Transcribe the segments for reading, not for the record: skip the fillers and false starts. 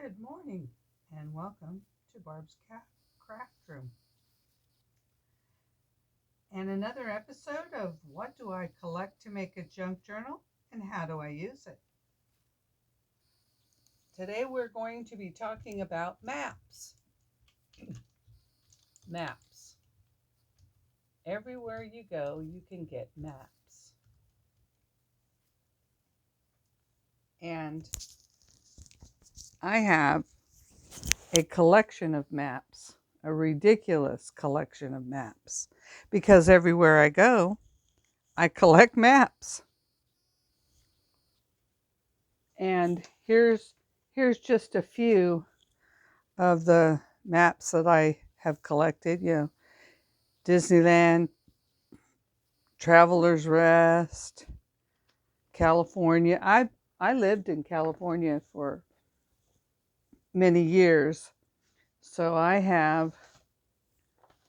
Good morning and welcome to Barb's Craft Room and another episode of What Do I Collect to Make a Junk Journal and How Do I Use It? Today we're going to be talking about maps. Maps. Everywhere you go, you can get maps. And I have a collection of maps, a ridiculous collection of maps, because everywhere I go, I collect maps. And here's just a few of the maps that I have collected. Disneyland, Traveler's Rest, California. I lived in California for many years, so I have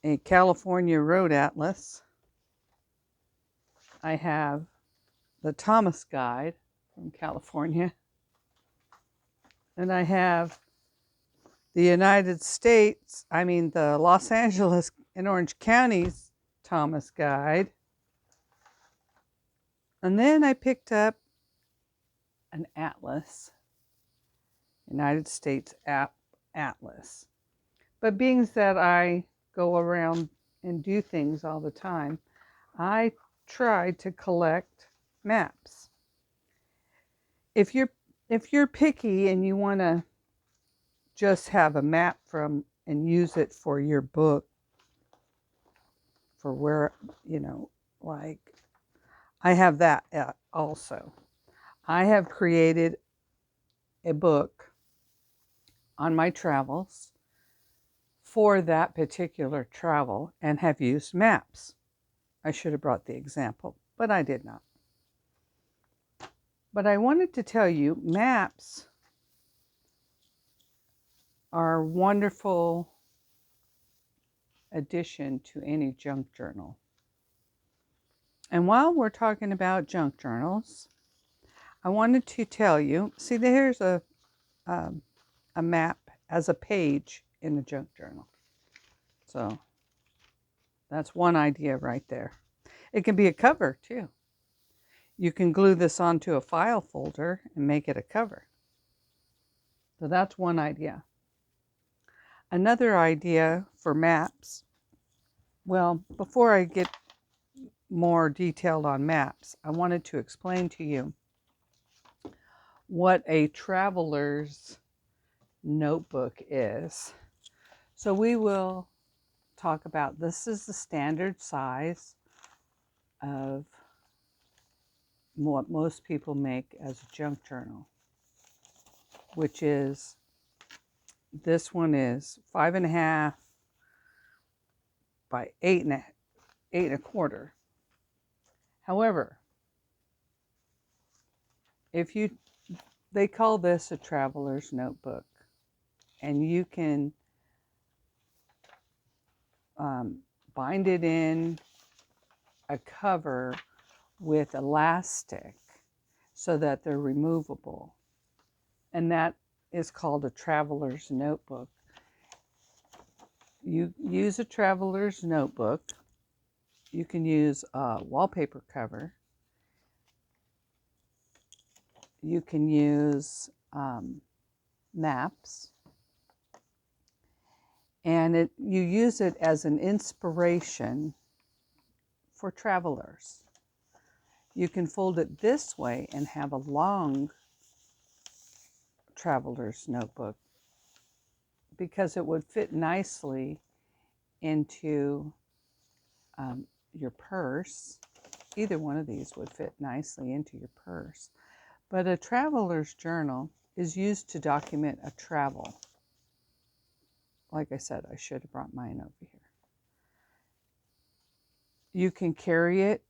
a California Road Atlas. I have the Thomas Guide from California, and I have the the Los Angeles and Orange County's Thomas Guide. And then I picked up an atlas, United States Atlas. But being that I go around and do things all the time, I try to collect maps. If you're picky and you want to just have a map from and use it for your book, for where, like I have that also. I have created a book on my travels for that particular travel and have used maps. I should have brought the example, but I did not. But I wanted to tell you, maps are a wonderful addition to any junk journal. And while we're talking about junk journals, I wanted to tell you, see, there's a map as a page in a junk journal. So that's one idea right there. It can be a cover too. You can glue this onto a file folder and make it a cover. So that's one idea. Another idea for maps, well, before I get more detailed on maps, I wanted to explain to you what a traveler's notebook is. So we will talk about, this is the standard size of what most people make as a junk journal, which is, this one is 5.5 by 8.25. However, they call this a traveler's notebook, and you can bind it in a cover with elastic so that they're removable. And that is called a traveler's notebook. You use a traveler's notebook. You can use a wallpaper cover. You can use maps. And you use it as an inspiration for travelers. You can fold it this way and have a long traveler's notebook because it would fit nicely into your purse. Either one of these would fit nicely into your purse. But a traveler's journal is used to document a travel. Like I said, I should have brought mine over here. You can carry it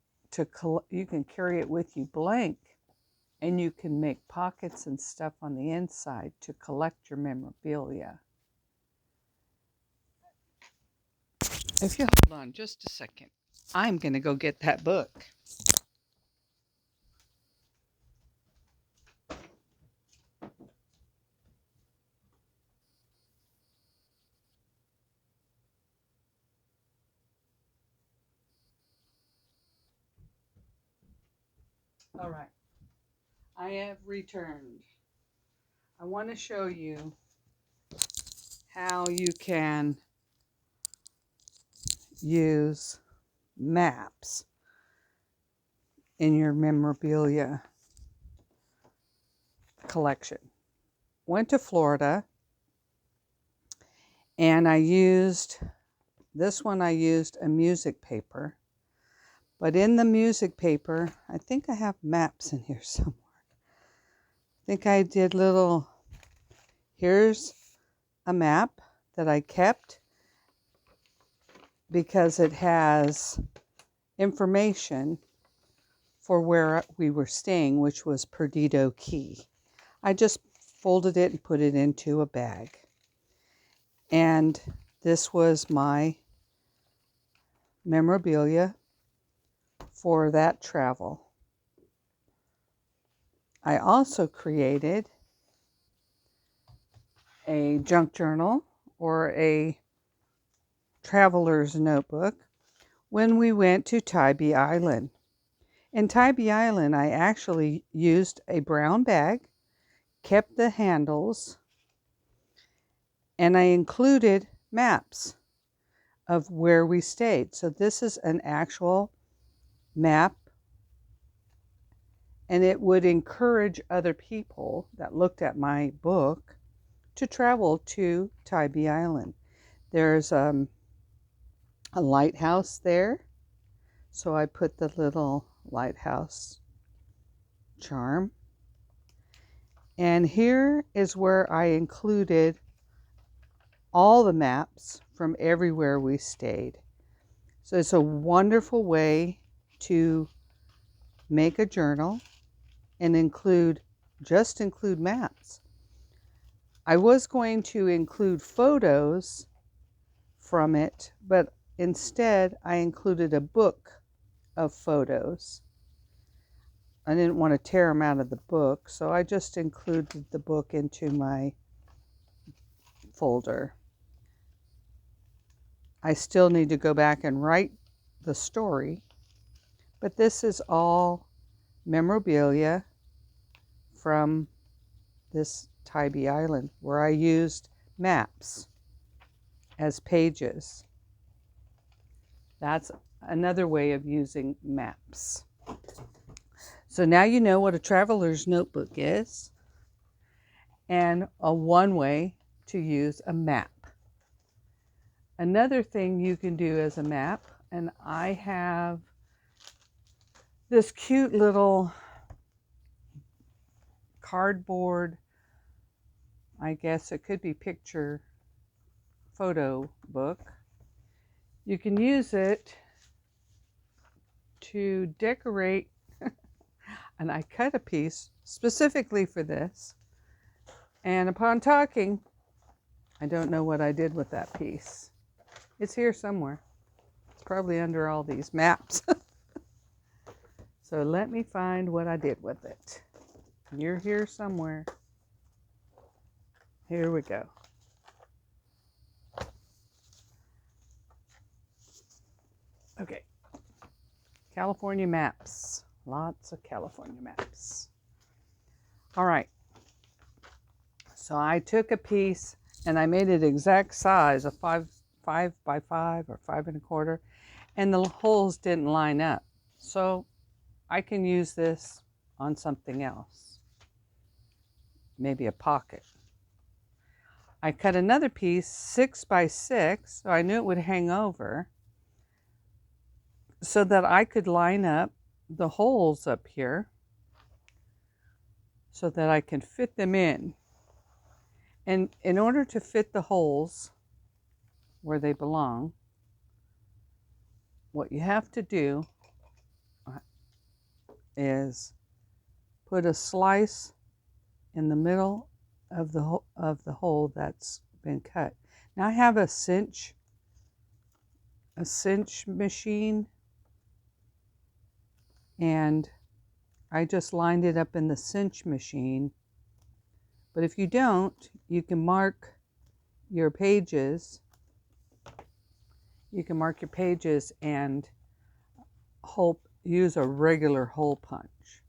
with you blank, and you can make pockets and stuff on the inside to collect your memorabilia. If you hold on just a second, I'm going to go get that book. All right, I have returned. I want to show you how you can use maps in your memorabilia collection. Went to Florida and I used a music paper. But in the music paper, I think I have maps in here somewhere. I think I did here's a map that I kept because it has information for where we were staying, which was Perdido Key. I just folded it and put it into a bag. And this was my memorabilia for that travel. I also created a junk journal or a traveler's notebook when we went to Tybee Island. In Tybee Island, I actually used a brown bag, kept the handles, and I included maps of where we stayed. So this is an actual map, and it would encourage other people that looked at my book to travel to Tybee Island. There's a lighthouse there, so I put the little lighthouse charm. And here is where I included all the maps from everywhere we stayed. So it's a wonderful way to make a journal and just include maps. I was going to include photos from it, but instead I included a book of photos. I didn't want to tear them out of the book, so I just included the book into my folder. I still need to go back and write the story, but this is all memorabilia from this Tybee Island where I used maps as pages. That's another way of using maps. So now you know what a traveler's notebook is and one way to use a map. Another thing you can do as a map, and I have this cute little cardboard, I guess it could be picture photo book. You can use it to decorate, and I cut a piece specifically for this. And upon talking, I don't know what I did with that piece. It's here somewhere. It's probably under all these maps. So let me find what I did with it. You're here somewhere. Here we go. Okay. California maps. Lots of California maps. All right. So I took a piece and I made it exact size of 5 by 5 or 5 1/4, and the holes didn't line up. So I can use this on something else, maybe a pocket. I cut another piece 6 by 6, so I knew it would hang over, so that I could line up the holes up here so that I can fit them in. And in order to fit the holes where they belong, what you have to do is put a slice in the middle of the hole that's been cut. Now I have a cinch machine, and I just lined it up in the cinch machine. But if you don't, you can mark your pages. You can mark your pages and use a regular hole punch.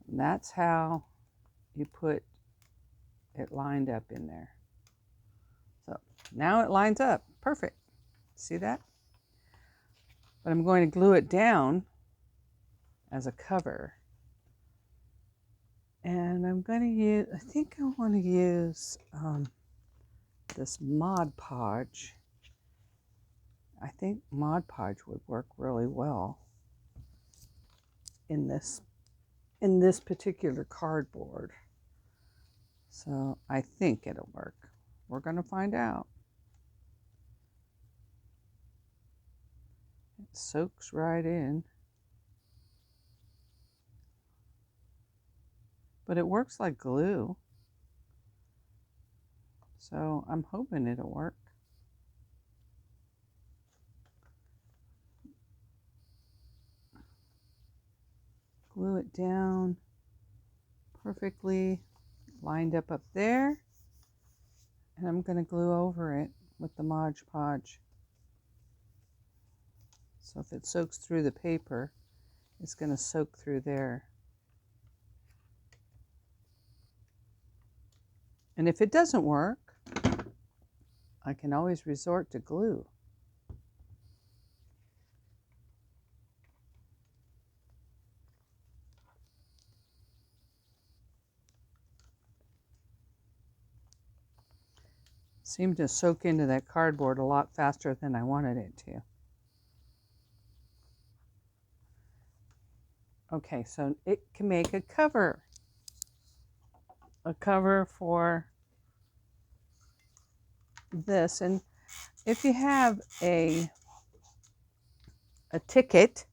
And that's how you put it lined up in there. So now it lines up. Perfect. See that? But I'm going to glue it down as a cover. And I'm going to use, I think I want to use this Mod Podge. I think Mod Podge would work really well in this particular cardboard. So I think it'll work. We're going to find out. It soaks right in. But it works like glue. So I'm hoping it'll work. Glue it down perfectly lined up there. And I'm going to glue over it with the Mod Podge. So if it soaks through the paper, it's going to soak through there. And if it doesn't work, I can always resort to glue. Seemed to soak into that cardboard a lot faster than I wanted it to. Okay, so it can make a cover for this. And if you have a ticket,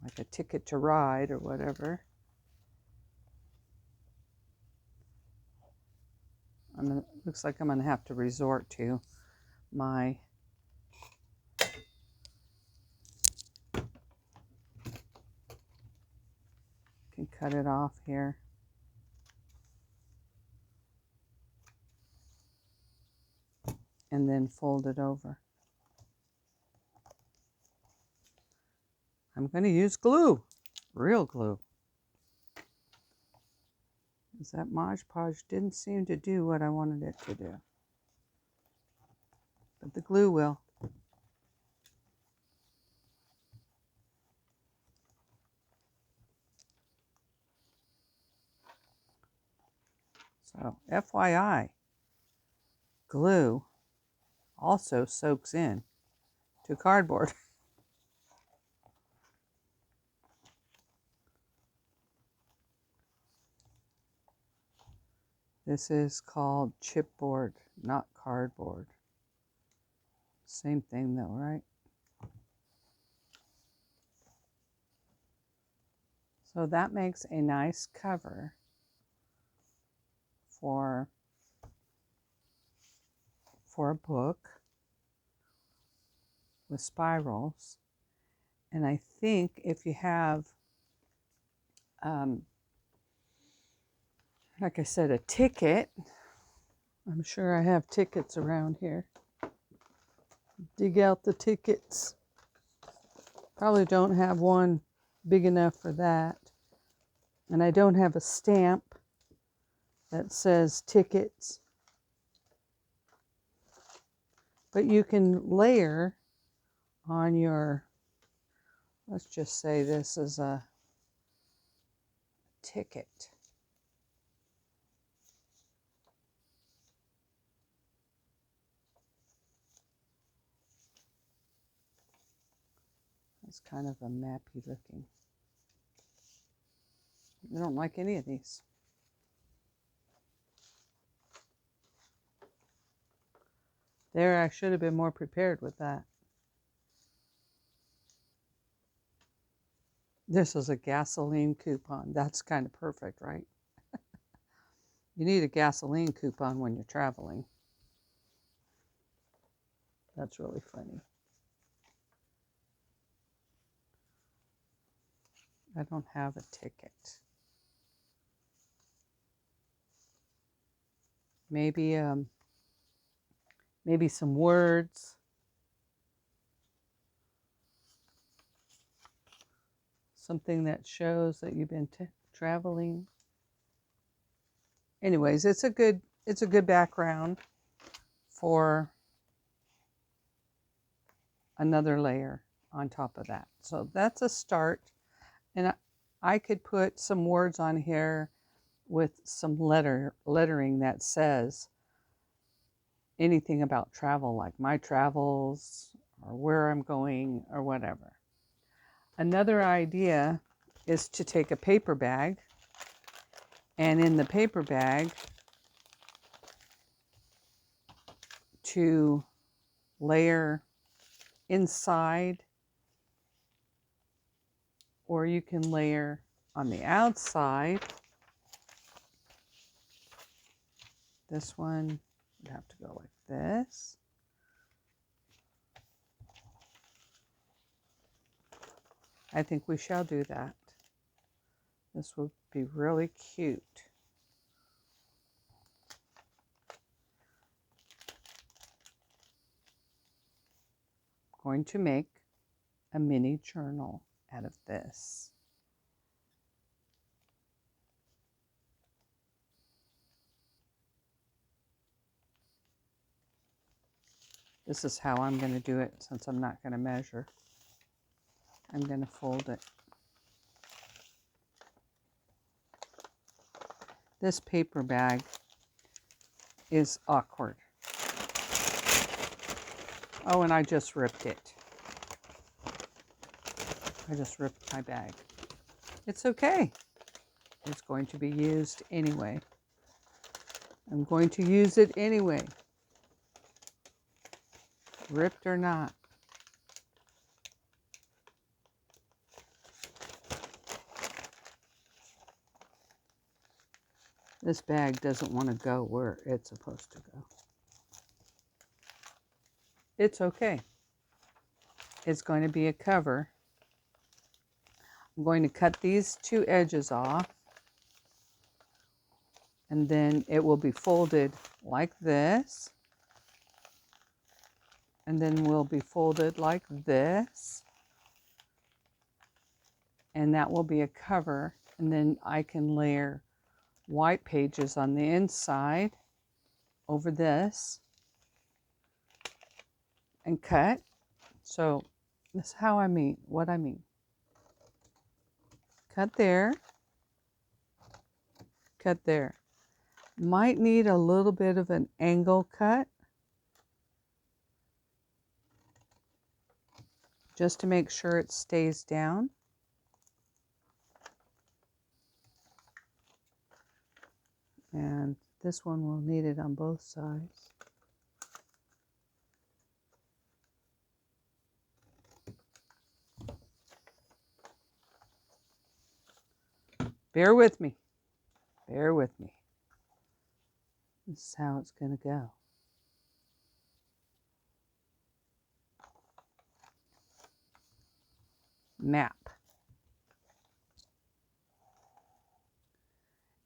like a ticket to ride or whatever, looks like I'm going to have to resort to my can cut it off here. And then fold it over. I'm going to use glue, real glue. Because that Mod Podge didn't seem to do what I wanted it to do. But the glue will. So, FYI, glue also soaks in to cardboard. This is called chipboard, not cardboard. Same thing though, right? So that makes a nice cover for a book with spirals. And I think if you have, like I said, a ticket, I'm sure I have tickets around here. Dig out the tickets. Probably don't have one big enough for that. And I don't have a stamp that says tickets. But you can layer on your, let's just say this is a ticket. It's kind of a mappy looking. I don't like any of these. There, I should have been more prepared with that. This is a gasoline coupon. That's kind of perfect, right? You need a gasoline coupon when you're traveling. That's really funny. I don't have a ticket. Maybe some words. something that shows that you've been traveling. Anyways, it's a good background for another layer on top of that. So that's a start. And I could put some words on here with some lettering that says anything about travel, like my travels or where I'm going or whatever. Another idea is to take a paper bag, and in the paper bag to layer inside, or you can layer on the outside. This one would have to go like this. I think we shall do that. This would be really cute. I'm going to make a mini journal out of this. This is how I'm going to do it since I'm not going to measure. I'm going to fold it. This paper bag is awkward. Oh, and I just ripped it. I just ripped my bag. It's okay. It's going to be used anyway. I'm going to use it anyway. Ripped or not. This bag doesn't want to go where it's supposed to go. It's okay. It's going to be a cover. I'm going to cut these two edges off, and then it will be folded like this, and then will be folded like this, and that will be a cover, and then I can layer white pages on the inside over this and cut. So this is how I mean what I mean. Cut there, cut there. Might need a little bit of an angle cut just to make sure it stays down. And this one will need it on both sides. Bear with me. Bear with me. This is how it's going to go. Map.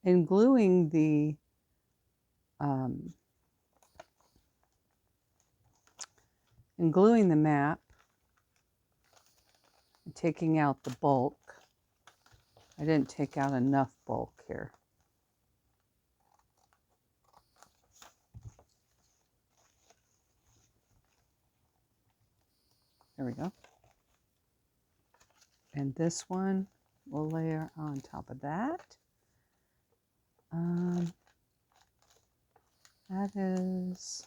In gluing the map, and taking out the bulk, I didn't take out enough bulk here. There we go. And this one we'll layer on top of that. That is,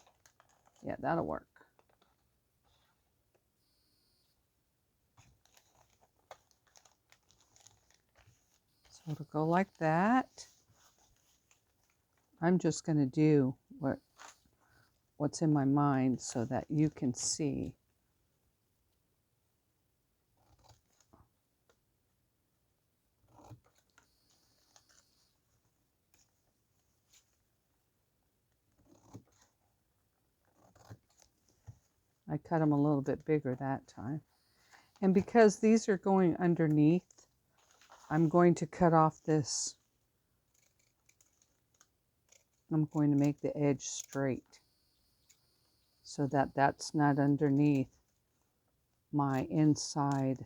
yeah, that'll work. So it'll go like that. I'm just going to do what's in my mind so that you can see. I cut them a little bit bigger that time. And because these are going underneath, I'm going to cut off this. I'm going to make the edge straight so that that's not underneath my inside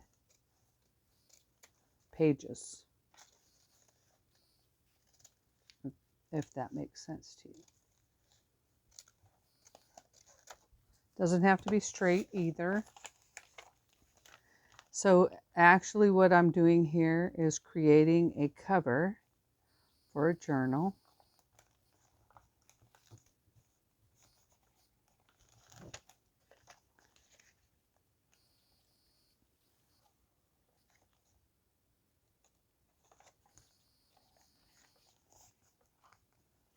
pages, if that makes sense to you. Doesn't have to be straight either. So actually what I'm doing here is creating a cover for a journal.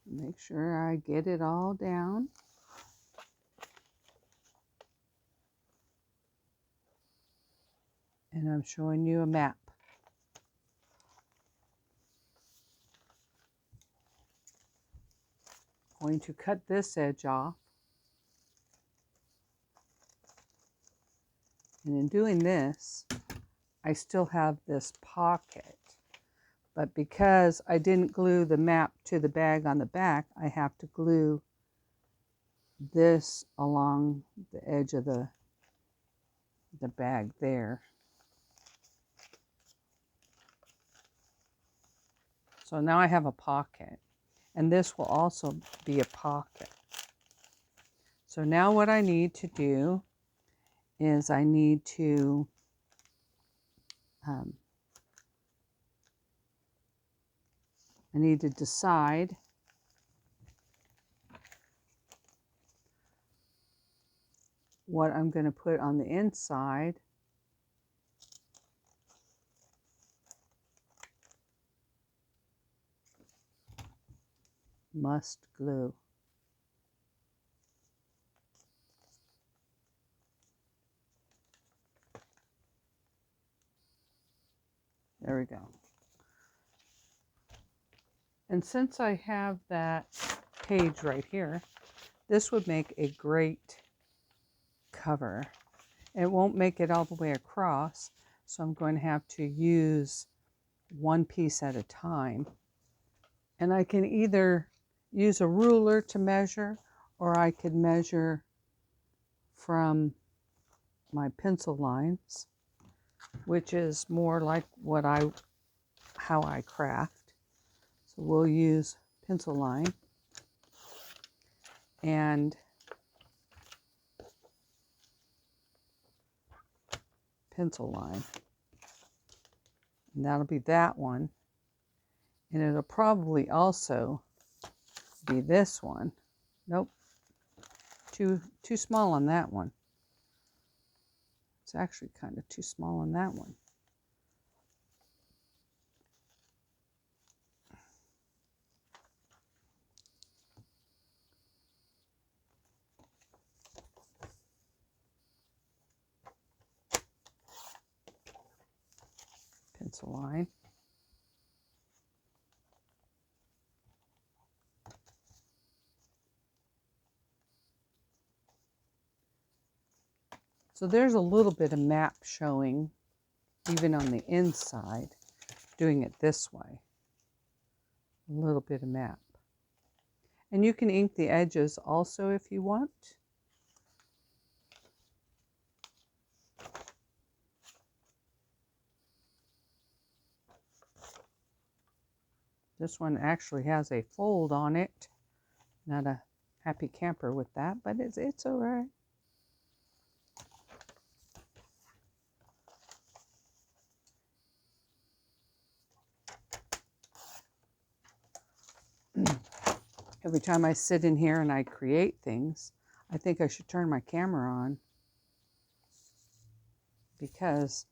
Make sure I get it all down. And I'm showing you a map. I'm going to cut this edge off. And in doing this, I still have this pocket. But because I didn't glue the map to the bag on the back, I have to glue this along the edge of the bag there. So now I have a pocket, and this will also be a pocket. So now what I need to do is I need to decide what I'm going to put on the inside. Must glue. There we go. And since I have that page right here, this would make a great cover. It won't make it all the way across, so I'm going to have to use one piece at a time. And I can either use a ruler to measure, or I could measure from my pencil lines, which is more like how I craft. So we'll use pencil line and pencil line. And that'll be that one. And it'll probably also be this one. Nope. Too small on that one. It's actually kind of too small on that one. Pencil line. So there's a little bit of map showing, even on the inside, doing it this way. A little bit of map. And you can ink the edges also if you want. This one actually has a fold on it. Not a happy camper with that, but it's all right. Every time I sit in here and I create things, I think I should turn my camera on, because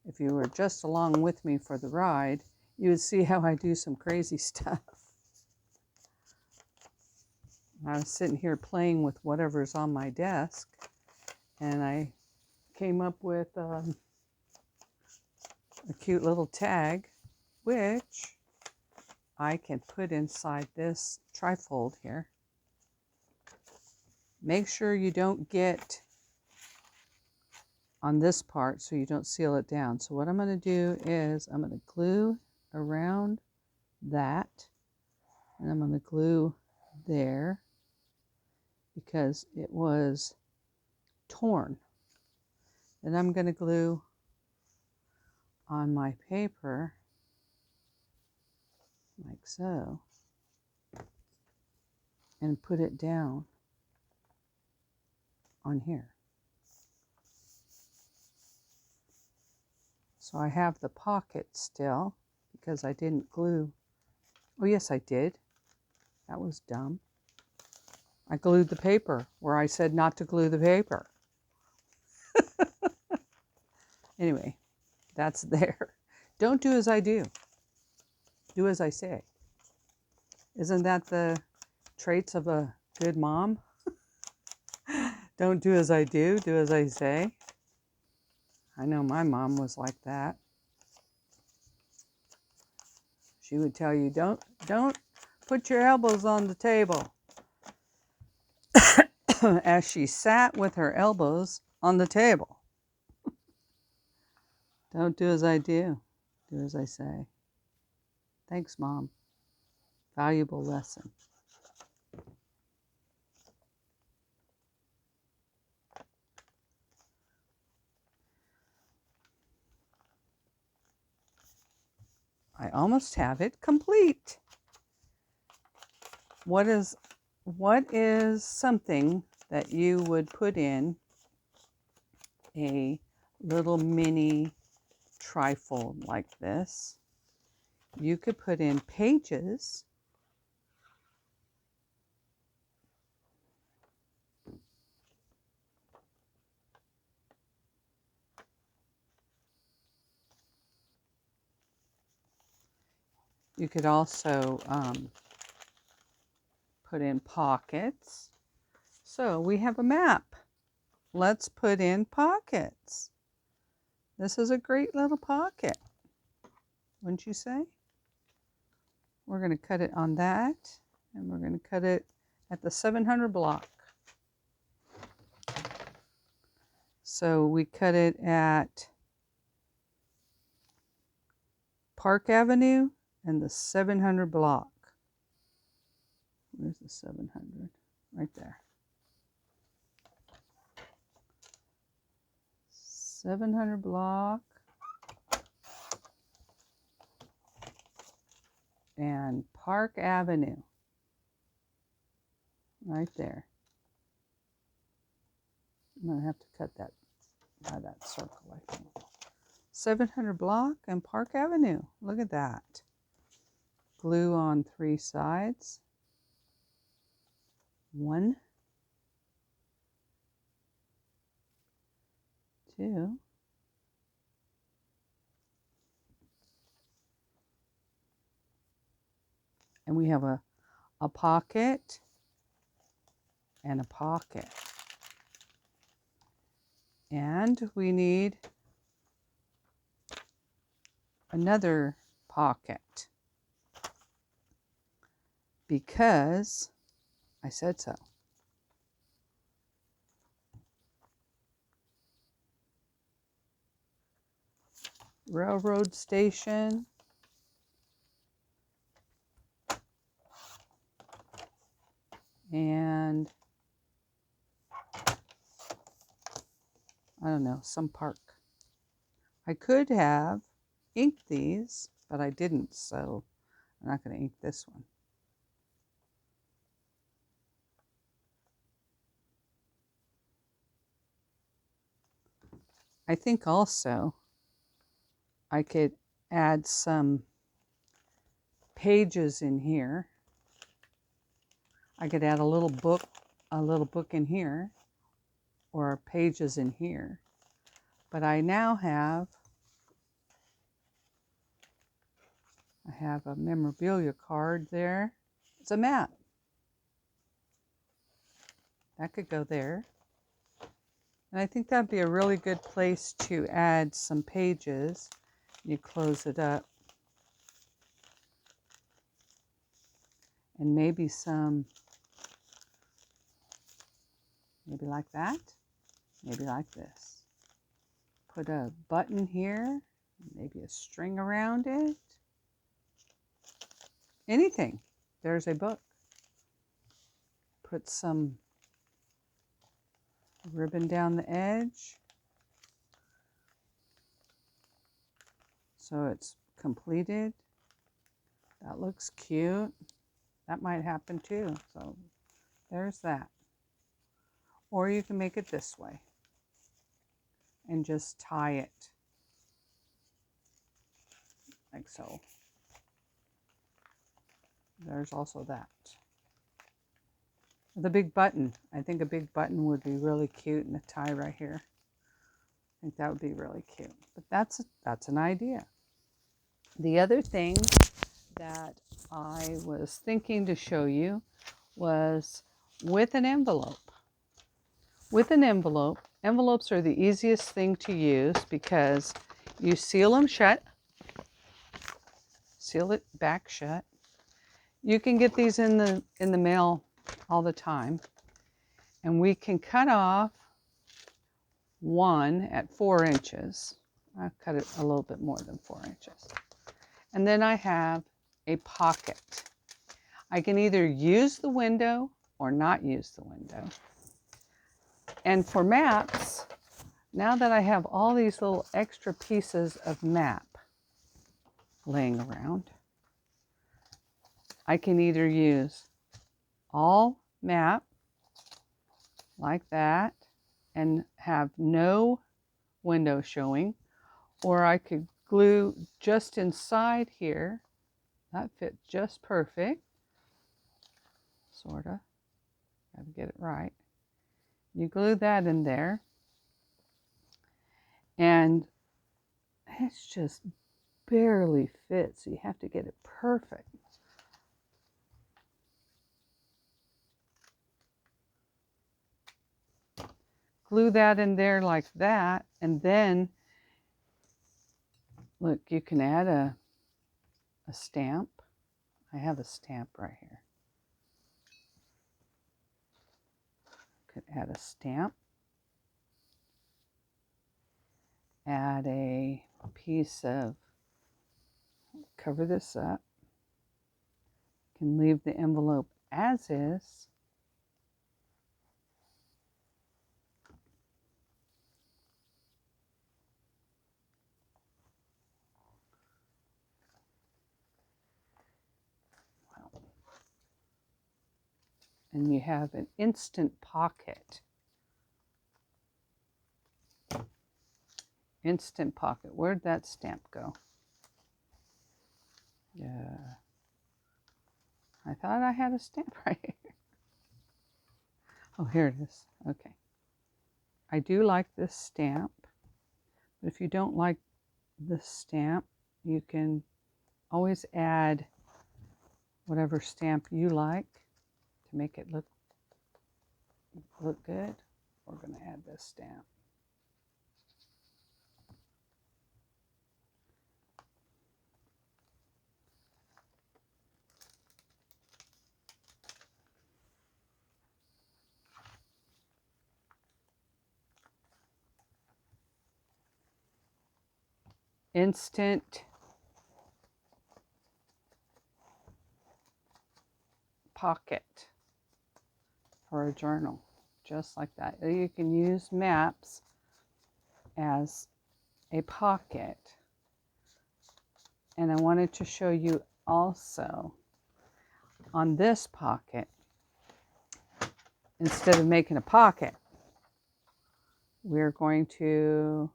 if you were just along with me for the ride, you would see how I do some crazy stuff. I was sitting here playing with whatever's on my desk, and I came up with a cute little tag, which I can put inside this trifold here. Make sure you don't get on this part so you don't seal it down. So what I'm going to do is I'm going to glue around that, and I'm going to glue there because it was torn. Then I'm going to glue on my paper like so and put it down on here. So I have the pocket still because I didn't glue. Oh yes, I did. That was dumb. I glued the paper where I said not to glue the paper. Anyway, that's there. Don't do as I do. Do as I say. Isn't that the traits of a good mom? Don't do as I do as I say. I know my mom was like that. She would tell you, don't put your elbows on the table. As she sat with her elbows on the table. Don't do as I do as I say. Thanks, Mom. Valuable lesson. I almost have it complete. What is something that you would put in a little mini trifold like this? You could put in pages. You could also put in pockets. So we have a map. Let's put in pockets. This is a great little pocket, wouldn't you say? We're going to cut it on that, and we're going to cut it at the 700 block. So we cut it at Park Avenue and the 700 block. Where's the 700? Right there. 700 block and Park Avenue. Right there. I'm going to have to cut that by that circle, I think. 700 block and Park Avenue. Look at that. Glue on 3 sides. 1, 2, and we have a pocket and a pocket. And we need another pocket because I said so. Railroad station. And I don't know, some park. I could have inked these, but I didn't, so I'm not going to ink this one. I think also I could add some pages in here. I could add a little book in here, or pages in here. But I now have a memorabilia card there. It's a map. That could go there. And I think that'd be a really good place to add some pages. You close it up. And maybe maybe like that, maybe like this. Put a button here, maybe a string around it. Anything. There's a book. Put some ribbon down the edge. So it's completed. That looks cute. That might happen too. So there's that. Or you can make it this way and just tie it like so. There's also that. The big button. I think a big button would be really cute, and a tie right here. I think that would be really cute. But that's an idea. The other thing that I was thinking to show you was with an envelope. With an envelope, envelopes are the easiest thing to use because you seal them shut, seal it back shut. You can get these in the mail all the time, and we can cut off one at 4 inches. I cut it a little bit more than 4 inches. And then I have a pocket. I can either use the window or not use the window. And for maps, now that I have all these little extra pieces of map laying around, I can either use all map like that and have no window showing, or I could glue just inside here. That fit just perfect, sorta. Gotta get it right. You glue that in there, and it's just barely fits, so you have to get it perfect. Glue that in there like that, and then look, you can add a stamp. I have a stamp right here. Could add a stamp. Add a piece of, cover this up. Can leave the envelope as is. And you have an instant pocket. Instant pocket. Where'd that stamp go? Yeah. I thought I had a stamp right here. Oh, here it is. Okay. I do like this stamp, but if you don't like this stamp, you can always add whatever stamp you like to make it look good. We're going to add this stamp. Instant pocket for a journal, just like that. You can use maps as a pocket. And I wanted to show you also on this pocket, instead of making a pocket, we're going to,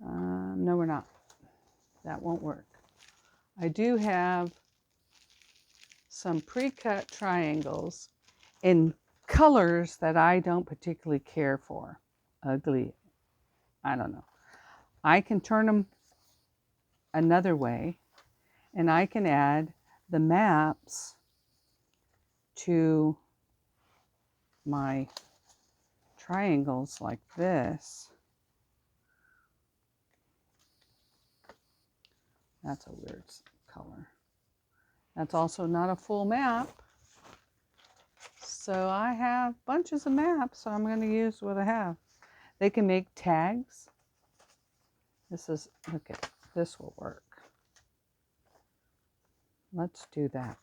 no we're not, that won't work. I do have some pre-cut triangles in colors that I don't particularly care for. Ugly, I don't know. I can turn them another way, and I can add the maps to my triangles like this. That's a weird color. That's also not a full map. So I have bunches of maps, so I'm going to use what I have. They can make tags. This is, look at, this will work. Let's do that.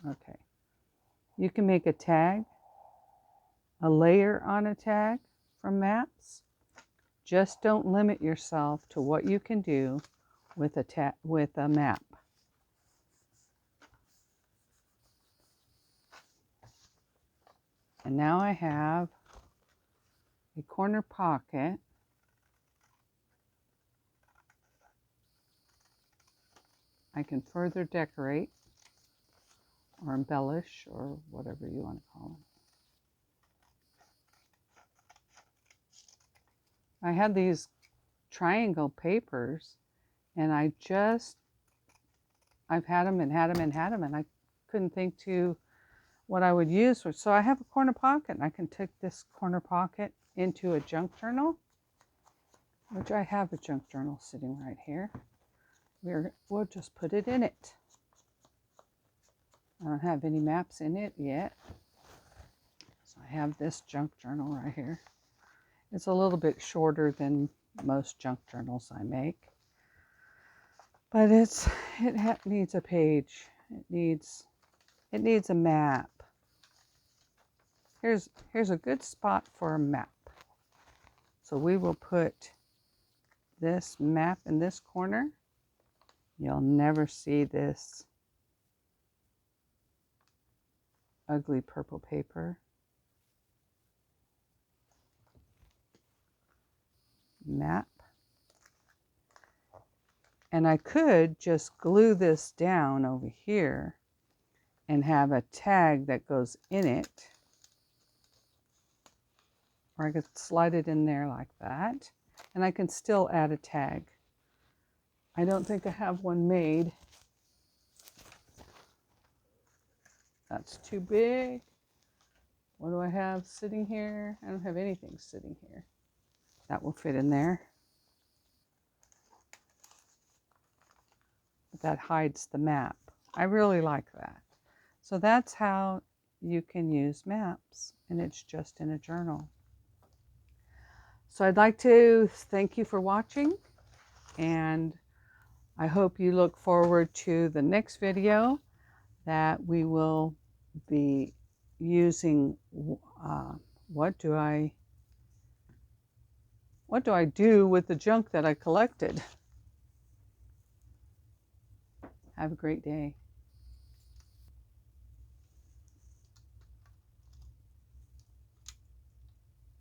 Okay. You can make a tag, a layer on a tag from maps. Just don't limit yourself to what you can do with a map. And now I have a corner pocket I can further decorate or embellish or whatever you want to call it. I had these triangle papers and I've had them and had them and had them, and I couldn't think to what I would use for. So I have a corner pocket, and I can take this corner pocket into a junk journal, which I have a junk journal sitting right here. We'll just put it in it. I don't have any maps in it yet. So I have this junk journal right here. It's a little bit shorter than most junk journals I make, but it needs a page. It needs a map. Here's a good spot for a map. So we will put this map in this corner. You'll never see this ugly purple paper. Map. And I could just glue this down over here and have a tag that goes in it. Or I could slide it in there like that. And I can still add a tag. I don't think I have one made. That's too big. What do I have sitting here? I don't have anything sitting here. That will fit in there. But that hides the map. I really like that. So that's how you can use maps, and it's just in a journal. So I'd like to thank you for watching, and I hope you look forward to the next video that we will be using. What do I do with the junk that I collected? Have a great day.